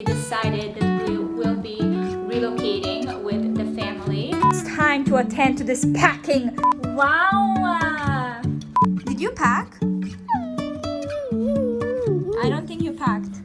We decided that we will be relocating with the family. It's time to attend to this packing. Wow! Did you pack? I don't think you packed.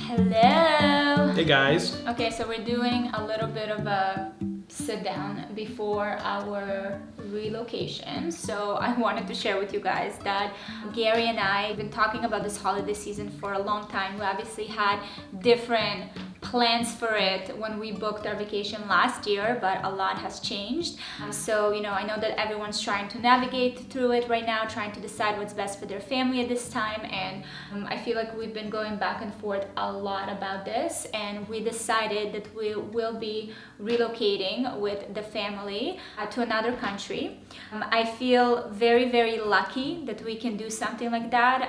Hello! Hey guys! Okay, so we're doing a little bit of a sit down before our relocation. So I wanted to share with you guys that Gary and I have been talking about this holiday season for a long time. We obviously had different plans for it when we booked our vacation last year, but a lot has changed. So, I know that everyone's trying to navigate through it right now, trying to decide what's best for their family at this time. And I feel like we've been going back and forth a lot about this, and we decided that we will be relocating with the family to another country. I feel very, very lucky that we can do something like that,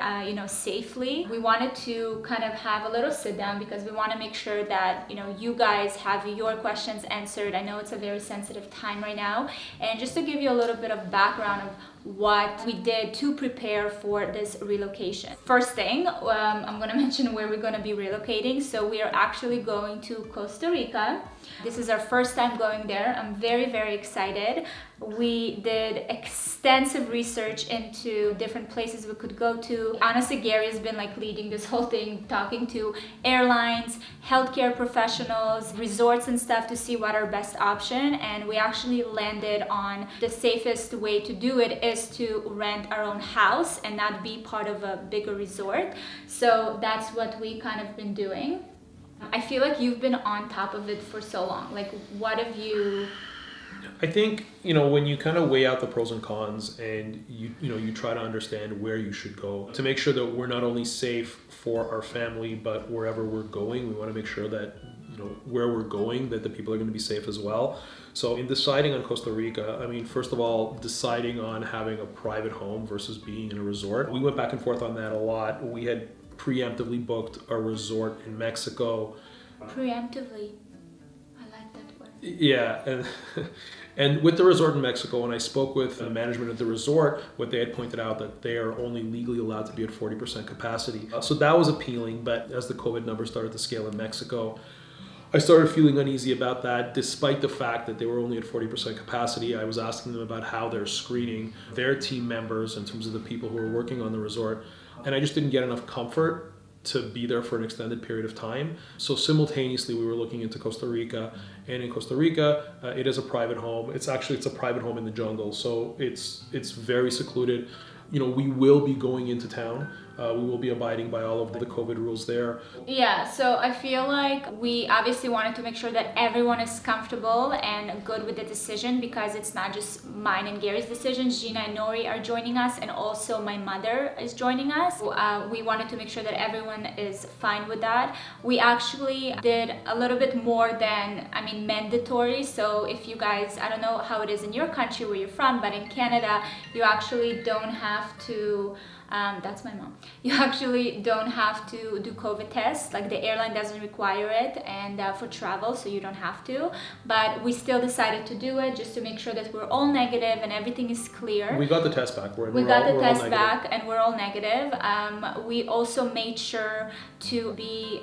safely. We wanted to kind of have a little sit down because we want to make sure that you guys have your questions answered. I know it's a very sensitive time right now, and just to give you a little bit of background of what we did to prepare for this relocation. First thing, I'm going to mention where we're going to be relocating. So we are actually going to Costa Rica. This is our first time going there. I'm very, very excited. We did extensive research into different places we could go to. Honestly, Gary has been leading this whole thing, talking to airlines, healthcare professionals, resorts and stuff to see what our best option. And we actually landed on the safest way to do it is to rent our own house and not be part of a bigger resort. So that's what we kind of been doing. I feel like you've been on top of it for so long. What have you... I think, when you kind of weigh out the pros and cons and you try to understand where you should go to make sure that we're not only safe for our family, but wherever we're going, we want to make sure that, where we're going, that the people are going to be safe as well. So in deciding on Costa Rica, first of all, deciding on having a private home versus being in a resort, we went back and forth on that a lot. We had preemptively booked a resort in Mexico. Preemptively. I like that word. Yeah, and with the resort in Mexico, when I spoke with the management of the resort, what they had pointed out that they are only legally allowed to be at 40% capacity. So that was appealing, but as the COVID numbers started to scale in Mexico, I started feeling uneasy about that. Despite the fact that they were only at 40% capacity, I was asking them about how they're screening their team members in terms of the people who are working on the resort, and I just didn't get enough comfort to be there for an extended period of time. So simultaneously, we were looking into Costa Rica, and in Costa Rica, it is a private home. It's a private home in the jungle, so it's very secluded. We will be going into town. We will be abiding by all of the COVID rules there. Yeah, so I feel like we obviously wanted to make sure that everyone is comfortable and good with the decision, because it's not just mine and Gary's decision. Gina and Nori are joining us, and also my mother is joining us. We wanted to make sure that everyone is fine with that. We actually did a little bit more than, mandatory. So if you guys, I don't know how it is in your country where you're from, but in Canada, you actually don't have to... that's my mom. You actually don't have to do COVID tests. The airline doesn't require it, and for travel, so you don't have to. But we still decided to do it just to make sure that we're all negative and everything is clear. We got the test back. We got the test back, and we're all negative. We also made sure to be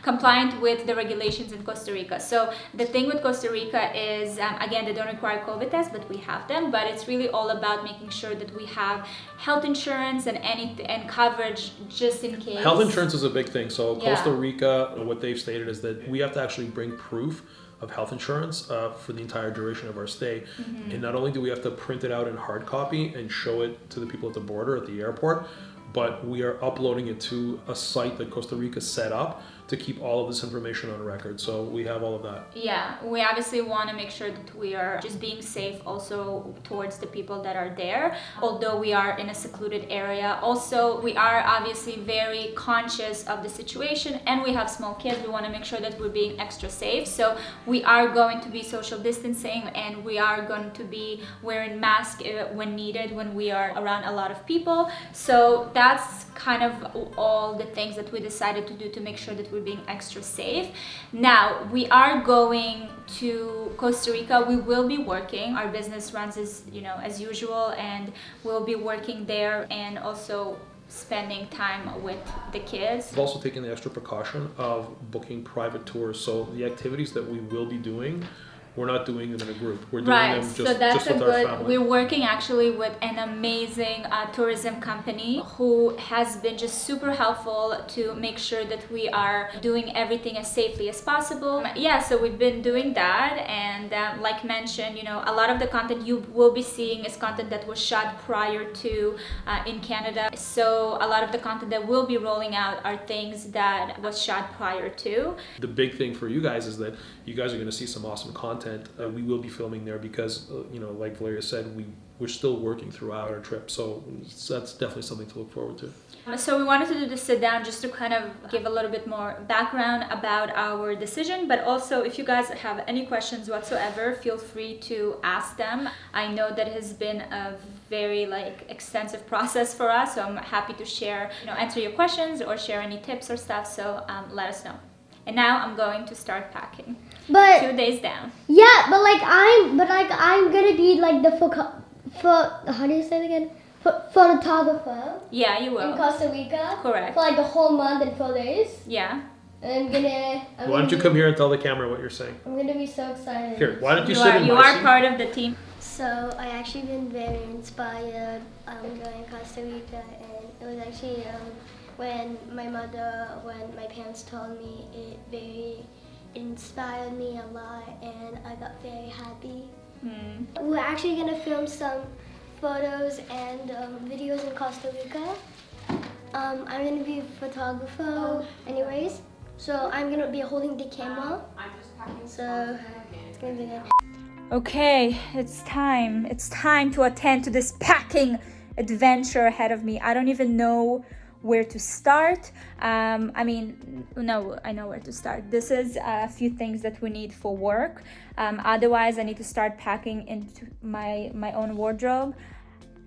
compliant with the regulations in Costa Rica. So the thing with Costa Rica is, again, they don't require COVID tests, but we have them. But it's really all about making sure that we have health insurance and coverage just in case. Health insurance is a big thing. So Yeah. Costa Rica, what they've stated is that we have to actually bring proof of health insurance for the entire duration of our stay. Mm-hmm. And not only do we have to print it out in hard copy and show it to the people at the border at the airport, but we are uploading it to a site that Costa Rica set up to keep all of this information on record. So we have all of that. Yeah, we obviously want to make sure that we are just being safe also towards the people that are there, although we are in a secluded area. Also, we are obviously very conscious of the situation, and we have small kids. We want to make sure that we're being extra safe. So we are going to be social distancing, and we are going to be wearing masks when needed, when we are around a lot of people. So that's kind of all the things that we decided to do to make sure that we're being extra safe. Now, we are going to Costa Rica. We will be working. Our business runs as, you know, as usual, and we'll be working there and also spending time with the kids. We've also taken the extra precaution of booking private tours. So the activities that we will be doing, we're not doing them in a group. We're doing them just, so that's just with our family. We're working actually with an amazing tourism company who has been just super helpful to make sure that we are doing everything as safely as possible. Yeah, so we've been doing that, and like mentioned, you know, a lot of the content you will be seeing is content that was shot prior to in Canada. So a lot of the content that we'll be rolling out are things that was shot prior to. The big thing for you guys is that you guys are going to see some awesome content. We will be filming there because, you know, like Valeria said, we're still working throughout our trip. So that's definitely something to look forward to. So we wanted to do this sit down just to kind of give a little bit more background about our decision, but also if you guys have any questions whatsoever, feel free to ask them. I know that has been a very extensive process for us, so I'm happy to share, you know, answer your questions or share any tips or stuff. So let us know. And now I'm going to start packing. But 2 days down. yeah, but I'm gonna be like the how do you say it again? Photographer. Yeah, you In will. Costa Rica. Correct. For like the whole month and 4 days. Yeah. And Why don't you come here and tell the camera what you're saying? I'm gonna be so excited. Here, why don't you You sit are, in you my are seat? part of the team. So I actually been very inspired going to Costa Rica, and it was actually when my parents told me, it very inspired me a lot, and I got very happy. We're actually gonna film some photos and videos in Costa Rica. I'm gonna be a photographer anyways, so I'm gonna be holding the camera. So it's gonna be good. Okay, it's time. It's time to attend to this packing adventure ahead of me. I don't even know where to start. I mean, no, I know where to start. This is a few things that we need for work. Otherwise, I need to start packing into my own wardrobe.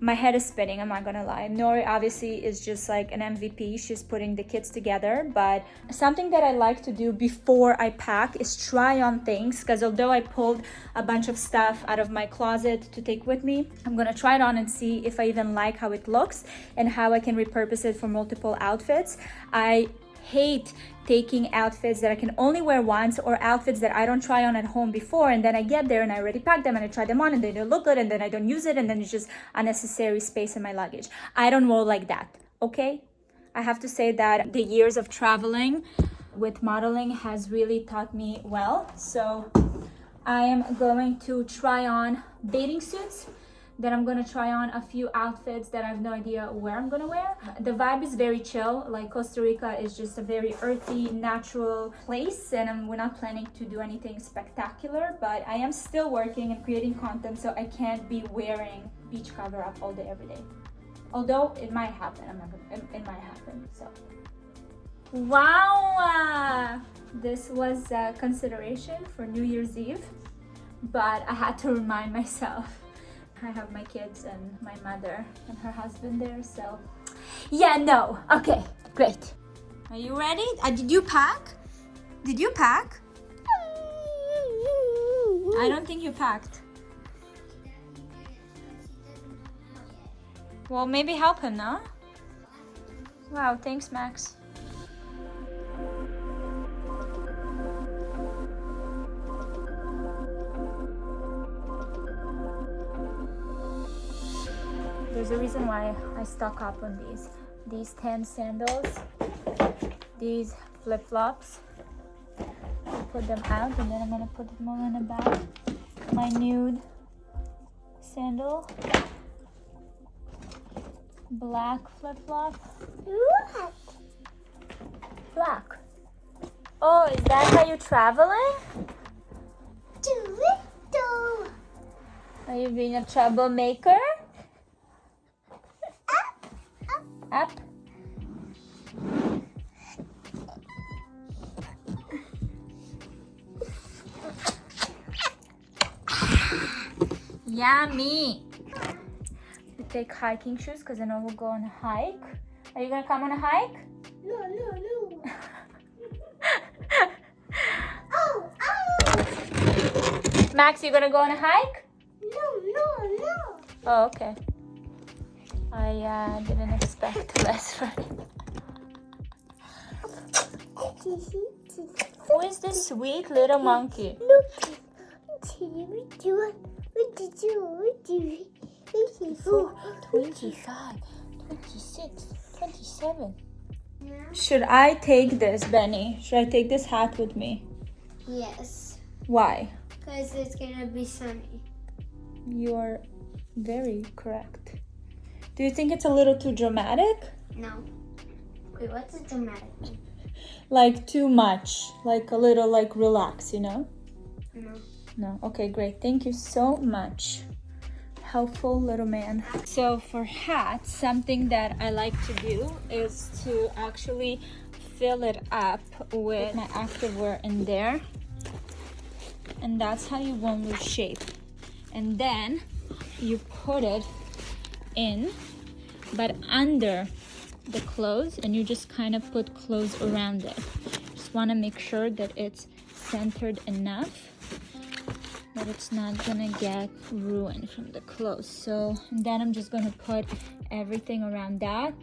My head is spinning, I'm not gonna lie. Nori obviously is just like an MVP. She's putting the kids together, but something that I like to do before I pack is try on things, because although I pulled a bunch of stuff out of my closet to take with me, I'm gonna try it on and see if I even like how it looks and how I can repurpose it for multiple outfits. I hate taking outfits that I can only wear once, or outfits that I don't try on at home before, and then I get there and I already packed them and I try them on and they don't look good, and then I don't use it, and then it's just unnecessary space in my luggage. I don't roll like that, okay? I have to say that the years of traveling with modeling has really taught me well. So I am going to try on bathing suits. Then I'm gonna try on a few outfits that I have no idea where I'm gonna wear. The vibe is very chill. Like Costa Rica is just a very earthy, natural place, and we're not planning to do anything spectacular, but I am still working and creating content, so I can't be wearing beach cover up all day, every day. Although it might happen, it might happen, so. Wow! This was a consideration for New Year's Eve, but I had to remind myself. I have my kids and my mother and her husband there, so yeah, no. Okay, great. Are you ready? Did you pack? Did you pack? I don't think you packed. Well, maybe help him, no? Wow, thanks, Max. There's a reason why I stock up on these. These tan sandals, these flip-flops. I'll put them out, and then I'm gonna put them all in a bag. My nude sandal, black flip-flop. Black. Oh, is that how you're traveling? Are you being a troublemaker? Up. Yummy. We take hiking shoes because I know we'll go on a hike. Are you gonna come on a hike? No. Max, you gonna go on a hike? No. Oh, okay. I didn't expect less running. Who is this sweet little monkey? Look. What did you? 25, 26, 27. Should I take this, Benny? Should I take this hat with me? Yes, Why? because it's gonna be sunny. You're very correct. Do you think it's a little too dramatic? No. Wait, what's a dramatic thing? Like too much? Like a little like relax, you know? No. No? Okay, great. Thank you so much. Helpful little man. So for hats, something that I like to do is to actually fill it up with my activewear in there. And that's how you won't lose shape. And then you put it in, but under the clothes, and you just kind of put clothes around it. Just want to make sure that it's centered enough that it's not gonna get ruined from the clothes. So then I'm just gonna put everything around that.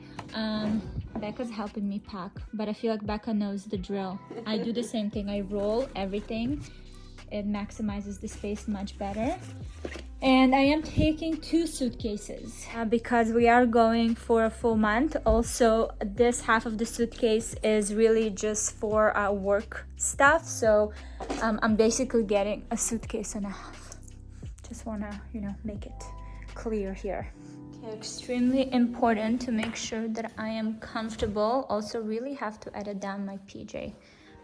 Becca's helping me pack, but I feel like Becca knows the drill. I do the same thing. I roll everything. It maximizes the space much better. And I am taking 2 suitcases because we are going for a full month. Also, this half of the suitcase is really just for work stuff. So I'm basically getting a suitcase and a half. Just wanna, make it clear here. Okay, extremely important to make sure that I am comfortable. Also, really have to edit down my PJ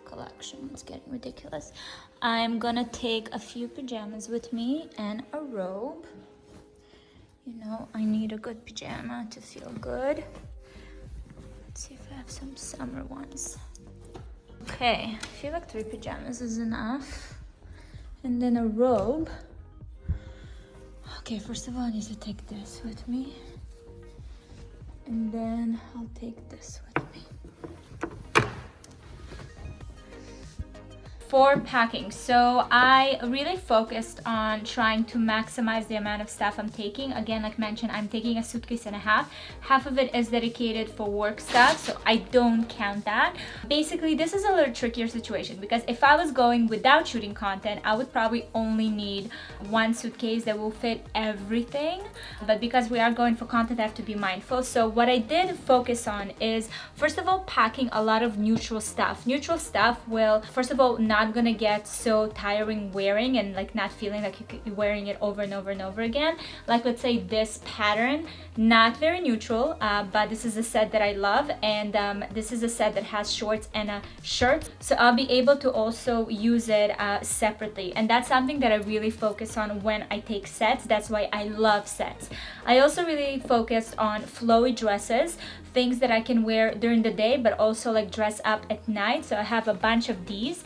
collection. It's getting ridiculous. I'm gonna take a few pajamas with me and a robe. I need a good pajama to feel good. Let's see if I have some summer ones. Okay, I feel like 3 pajamas is enough. And then a robe. Okay, first of all, I need to take this with me. And then I'll take this with me. For packing, so I really focused on trying to maximize the amount of stuff I'm taking. Again, like mentioned, I'm taking a suitcase and a half. Half of it is dedicated for work stuff, so I don't count that. Basically, this is a little trickier situation because if I was going without shooting content, I would probably only need 1 suitcase that will fit everything. But because we are going for content, I have to be mindful. So what I did focus on is, first of all, packing a lot of neutral stuff. Neutral stuff will, first of all, not gonna get so tiring wearing and like not feeling like you're wearing it over and over and over again. Like let's say this pattern, not very neutral, but this is a set that I love, and this is a set that has shorts and a shirt, so I'll be able to also use it separately, and that's something that I really focus on when I take sets. That's why I love sets. I also really focused on flowy dresses, things that I can wear during the day but also like dress up at night. So I have a bunch of these.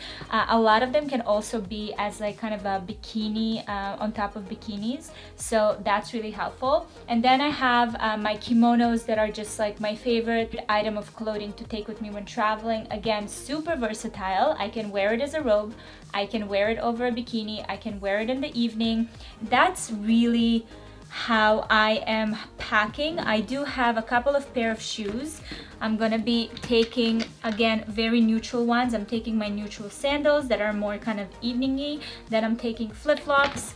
A lot of them can also be as like kind of a bikini on top of bikinis, so that's really helpful. And then I have my kimonos that are just like my favorite item of clothing to take with me when traveling. Again, super versatile. I can wear it as a robe, I can wear it over a bikini, I can wear it in the evening. That's really how I am packing. I do have a couple of pair of shoes. I'm gonna be taking, again, very neutral ones. I'm taking my neutral sandals that are more kind of evening-y. Then I'm taking flip-flops.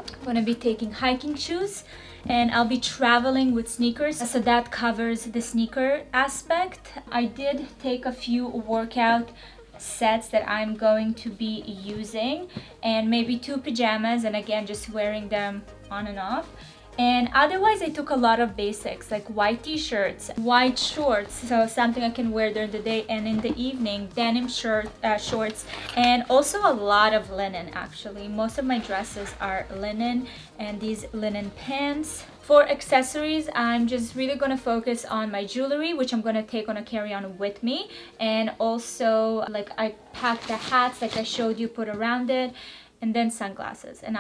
I'm gonna be taking hiking shoes, and I'll be traveling with sneakers, so that covers the sneaker aspect. I did take a few workout sets that I'm going to be using, and maybe 2 pajamas, and again just wearing them on and off. And otherwise I took a lot of basics like white t-shirts, white shorts, so something I can wear during the day and in the evening, denim shorts, and also a lot of linen. Actually, most of my dresses are linen, and these linen pants. For accessories, I'm just really gonna focus on my jewelry, which I'm gonna take on a carry-on with me, and also like I packed the hats like I showed you, put around it, and then sunglasses, and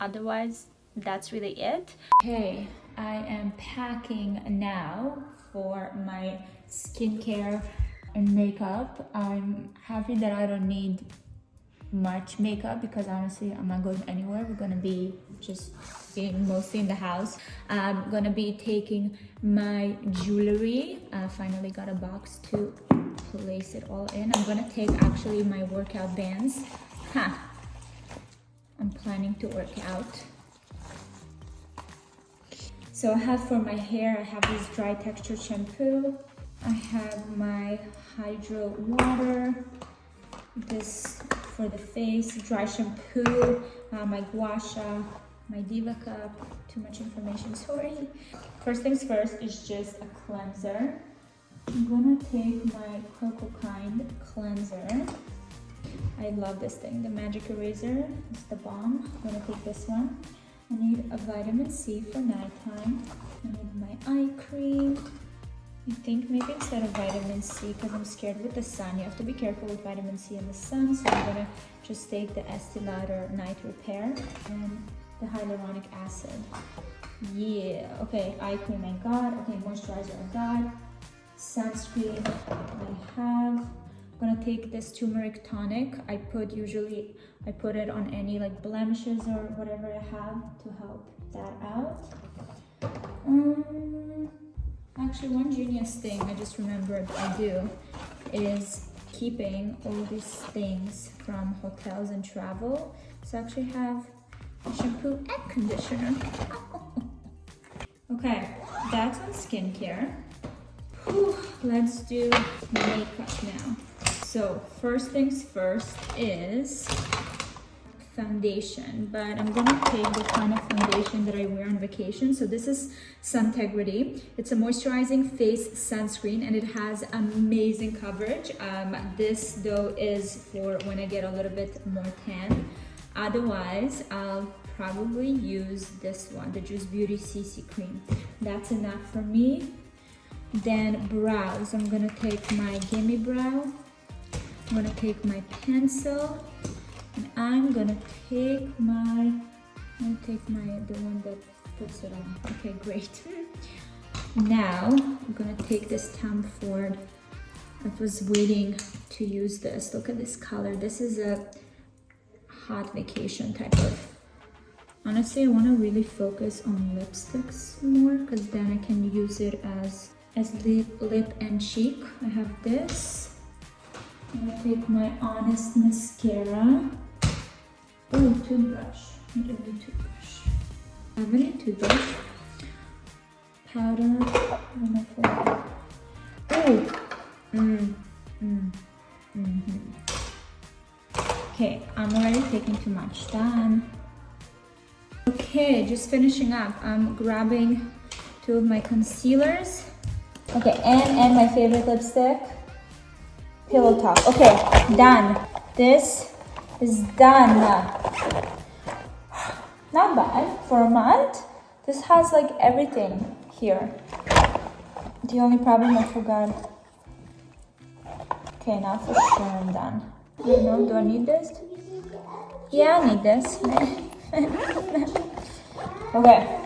otherwise that's really it. Okay, I am packing now for my skincare and makeup. I'm happy that I don't need much makeup because honestly I'm not going anywhere. We're gonna be just being mostly in the house. I'm gonna be taking my jewelry. I finally got a box to place it all in. I'm gonna take actually my workout bands. I'm planning to work out. So I have for my hair, I have this dry texture shampoo. I have my hydro water. This for the face, dry shampoo, my gua sha, my diva cup. Too much information, sorry. First things first is just a cleanser. I'm gonna take my Cocoa Kind cleanser. I love this thing, the magic eraser. It's the bomb. I'm gonna take this one. I need a vitamin C for nighttime. I need my eye cream. I think maybe instead of vitamin C, because I'm scared with the sun. You have to be careful with vitamin C in the sun. So I'm gonna just take the Estee Lauder Night Repair and the hyaluronic acid. Yeah, okay, eye cream I got. Okay, moisturizer I got. Sunscreen I have. I'm gonna take this turmeric tonic. I put it on any like blemishes or whatever I have to help that out. Actually, one genius thing I just remembered I do is keeping all these things from hotels and travel. So I actually have a shampoo and conditioner. Okay, that's on skincare. Whew, let's do makeup now. So first things first is foundation, but I'm gonna take the kind of foundation that I wear on vacation. So this is Suntegrity. It's a moisturizing face sunscreen and it has amazing coverage. This though is for when I get a little bit more tan. Otherwise, I'll probably use this one, the Juice Beauty CC cream. That's enough for me. Then brows, I'm gonna take my Gimme Brow. I'm gonna take my pencil. And I'm gonna take the one that puts it on. Okay, great. Now I'm gonna take this Tom Ford. I was waiting to use this. Look at this color. This is a hot vacation type of. Honestly, I want to really focus on lipsticks more because then I can use it as lip and cheek. I have this. I'm gonna take my Honest mascara. Oh, toothbrush. I need a new toothbrush. I have a new toothbrush. Powder. Okay, I'm already taking too much. Done. Okay, just finishing up. I'm grabbing two of my concealers. Okay, and my favorite lipstick. Pillow Talk. Okay, done. This is done. Not bad for a month. This has like everything here. The only problem I forgot. Okay, now for sure I'm done. I don't know, do I need this? Yeah, I need this. Okay.